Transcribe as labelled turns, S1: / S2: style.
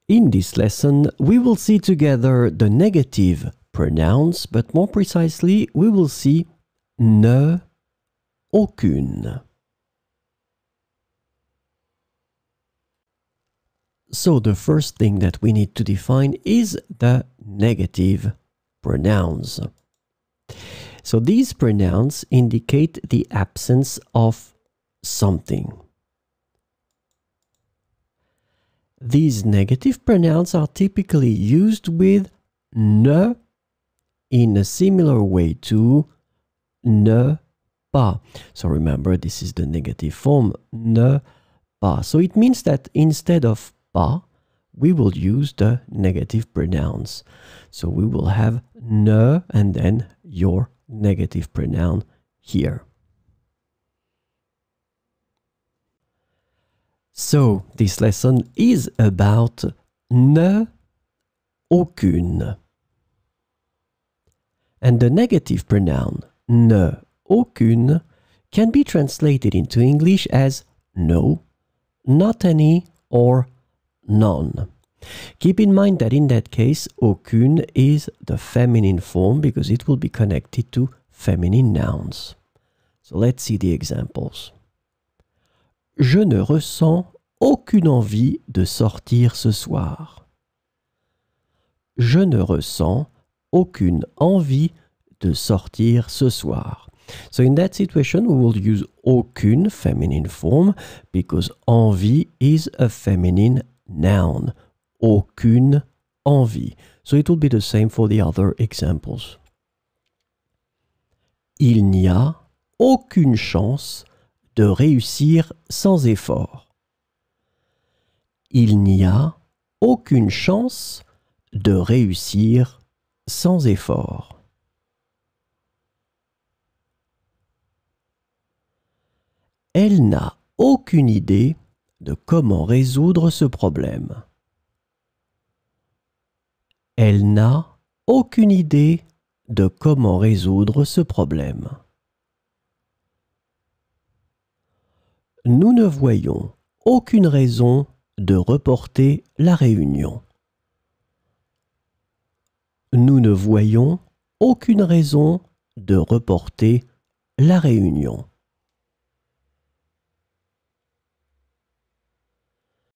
S1: In this lesson, we will see together the negative pronouns, but more precisely, we will see ne, aucune. So the first thing that we need to define is the negative pronouns. So these pronouns indicate the absence of something. These negative pronouns are typically used with ne in a similar way to ne pas. So remember, this is the negative form, ne pas. So it means that instead of pas, we will use the negative pronouns. So we will have ne and then your negative pronoun here. So this lesson is about ne, aucune. And the negative pronoun ne, aucune can be translated into English as no, not any, or none. Keep in mind that in that case, aucune is the feminine form because it will be connected to feminine nouns. So let's see the examples. Je ne ressens aucune envie de sortir ce soir. Je ne ressens aucune envie de sortir ce soir. So in that situation, we will use aucune, feminine form, because envie is a feminine noun. Aucune envie. So it will be the same for the other examples. Il n'y a aucune chance de réussir sans effort. Il n'y a aucune chance de réussir sans effort. Elle n'a aucune idée de comment résoudre ce problème. Elle n'a aucune idée de comment résoudre ce problème. Nous ne voyons aucune raison de reporter la réunion. Nous ne voyons aucune raison de reporter la réunion.